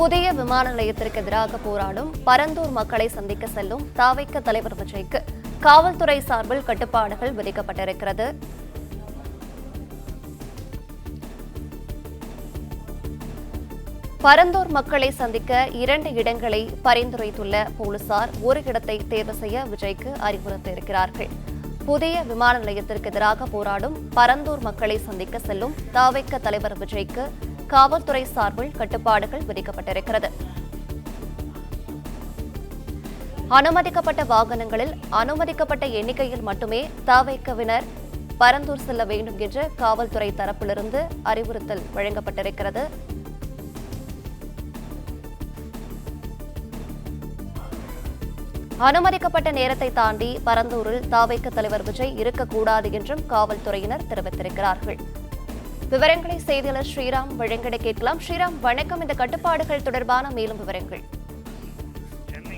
புதிய விமான நிலையத்திற்கு எதிராக போராடும் பரந்தூர் மக்களை சந்திக்க செல்லும் தாவைக்க தலைவர் விஜய்க்கு காவல்துறை சார்பில் கட்டுப்பாடுகள் விதிக்கப்பட்டிருக்கிறது. பரந்தூர் மக்களை சந்திக்க 2 இடங்களை பரிந்துரைத்துள்ள போலீசார் ஒரு இடத்தை தேர்வு செய்ய விஜய்க்கு அறிவுறுத்தியிருக்கிறார்கள். புதிய விமான நிலையத்திற்கு எதிராக போராடும் பரந்தூர் மக்களை சந்திக்க செல்லும் தாவைக்க தலைவர் விஜய்க்கு காவல்துறை சார்பில் கட்டுப்பாடுகள் விதிக்கப்பட்டிருக்கிறது. அனுமதிக்கப்பட்ட வாகனங்களில் அனுமதிக்கப்பட்ட எண்ணிக்கையில் மட்டுமே தாவைக்கவினர் பரந்தூர் செல்ல வேண்டும் என்று காவல்துறை தரப்பிலிருந்து அறிவுறுத்தல் வழங்கப்பட்டிருக்கிறது. அனுமதிக்கப்பட்ட நேரத்தை தாண்டி பரந்தூரில் தாவைக்க தலைவர் விஜய் இருக்கக்கூடாது என்றும் காவல்துறையினர் தெரிவித்திருக்கிறார்கள். விவரங்களை செய்தியாளர் ஸ்ரீராம் வழங்கிட கேட்கலாம். ஸ்ரீராம், வணக்கம். இந்த கட்டுப்பாடுகள் தொடர்பான மேலும் விவரங்கள்.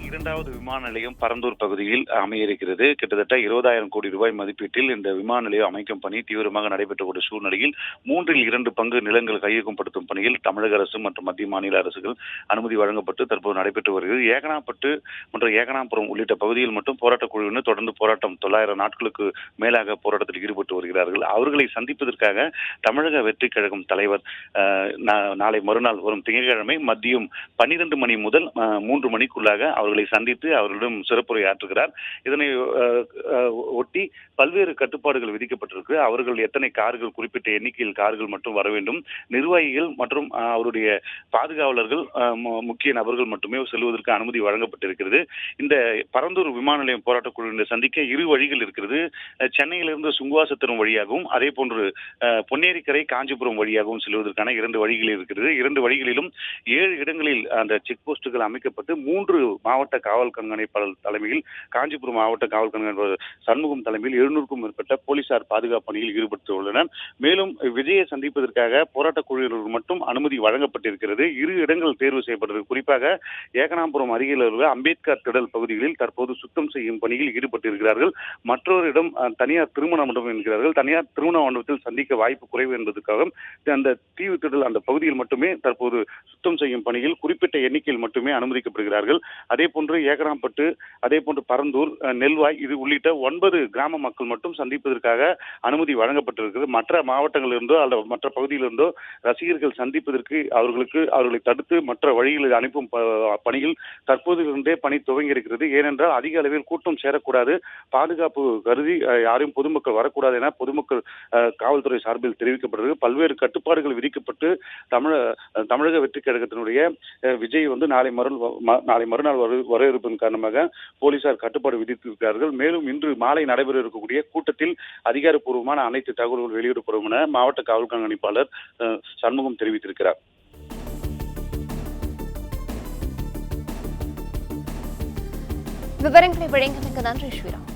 இரண்டாவது விமான நிலையம் பரந்தூர் பகுதியில் அமைய இருக்கிறது. கிட்டத்தட்ட 20,000 கோடி ரூபாய் மதிப்பீட்டில் இந்த விமான நிலையம் அமைக்கும் பணி தீவிரமாக நடைபெற்ற சூழ்நிலையில் 3/2 பங்கு நிலங்கள் கையகப்படுத்தும் பணியில் தமிழக அரசு மற்றும் மத்திய மாநில அரசுகள் அனுமதி வழங்கப்பட்டு தற்போது நடைபெற்று வருகிறது. ஏகனாப்பட்டு மற்றும் ஏகனாபுரம் உள்ளிட்ட பகுதியில் மட்டும் போராட்டக் குழுவினர் தொடர்ந்து போராட்டம் 900 நாட்களுக்கு மேலாக போராட்டத்தில் ஈடுபட்டு வருகிறார்கள். அவர்களை சந்திப்பதற்காக தமிழக வெற்றி கழகம் தலைவர் நாளை மறுநாள் வரும் திங்கட்கிழமை மதியம் 12 மணி முதல் 3 மணிக்குள்ளாக அவர்களை சந்தித்து அவர்களிடம் சிறப்புரை ஆற்றுகிறார். இதனை ஒட்டி பல்வேறு கட்டுப்பாடுகள் விதிக்கப்பட்டிருக்கு. அவர்கள் எத்தனை கார்கள், குறிப்பிட்ட எண்ணிக்கையில் கார்கள் மட்டும் வர வேண்டும். நிர்வாகிகள் மற்றும் அவருடைய பாதுகாவலர்கள், முக்கிய நபர்கள் மட்டுமே செல்வதற்கு அனுமதி வழங்கப்பட்டிருக்கிறது. இந்த பரந்தூர் விமான நிலையம் போராட்டக் குழுவினர் சந்திக்க 2 வழிகள் இருக்கிறது. சென்னையிலிருந்து சுங்குவாசத்திரம் வழியாகவும் அதே போன்று பொன்னேரிக்கரை காஞ்சிபுரம் வழியாகவும் செல்வதற்கான 2 வழிகள் இருக்கிறது. 2 வழிகளிலும் 7 இடங்களில் அந்த செக் போஸ்டுகள் அமைக்கப்பட்டு 3 மாவட்ட காவல் கண்காணிப்பாளர் தலைமையில், காஞ்சிபுரம் மாவட்ட காவல் கண்காணிப்பாளர் சண்முகம் தலைமையில் 700க்கும் மேற்பட்ட போலீசார் பாதுகாப்பு பணியில் ஈடுபட்டுள்ளனர். மேலும் விஜயை சந்திப்பதற்காக போராட்டக் குழுவினருக்கு மட்டும் அனுமதி வழங்கப்பட்டிருக்கிறது. 2 இடங்கள் தேர்வு செய்யப்பட்டது. குறிப்பாக ஏகனாபுரம் அருகில் உள்ள அம்பேத்கர் திடல் பகுதிகளில் தற்போது சுத்தம் செய்யும் பணியில் ஈடுபட்டிருக்கிறார்கள். மற்றொரு இடம் தனியார் திருமண மண்டபம் என்கிறார்கள். தனியார் திருமண மண்டபத்தில் சந்திக்க வாய்ப்பு குறைவு என்பதற்காக அந்த தீவு திடல் அந்த பகுதியில் மட்டுமே தற்போது சுத்தம் செய்யும் பணியில் குறிப்பிட்ட எண்ணிக்கையில் மட்டுமே அனுமதிக்கப்படுகிறார்கள். அதே போன்று ஏகனாப்பட்டு, அதே போன்று பரந்தூர், நெல்வாய் இது உள்ளிட்ட 9 கிராம மக்கள் மட்டும் சந்திப்பதற்காக அனுமதி வழங்கப்பட்டிருக்கிறது. மற்ற மாவட்டங்களிலிருந்தோ அல்லது மற்ற பகுதியிலிருந்தோ ரசிகர்கள் சந்திப்பதற்கு அவர்களை தடுத்து மற்ற வழிகளில் அனுப்பும் பணியில் தற்போதிலிருந்தே பணி துவங்கி இருக்கிறது. ஏனென்றால் அதிக அளவில் கூட்டம் சேரக்கூடாது, பாதுகாப்பு கருதி யாரும் பொதுமக்கள் வரக்கூடாது என பொதுமக்கள் காவல்துறை சார்பில் தெரிவிக்கப்பட்டது. பல்வேறு கட்டுப்பாடுகள் விதிக்கப்பட்டு தமிழக வெற்றி கழகத்தினுடைய விஜய் நாளை மறுநாள் வர இருப்பதன் காரணமாக போலீசார் கட்டுப்பாடு விதித்திருக்கிறார்கள். மேலும் இன்று மாலை நடைபெற இருக்கக்கூடிய கூட்டத்தில் அதிகாரப்பூர்வமான அனைத்து தகவல்கள் வெளியிடப்படும் என மாவட்ட காவல் கண்காணிப்பாளர் சண்முகம் தெரிவித்திருக்கிறார். விவரங்களை வழங்கியமைக்கு நன்றி ஸ்ரீராம்.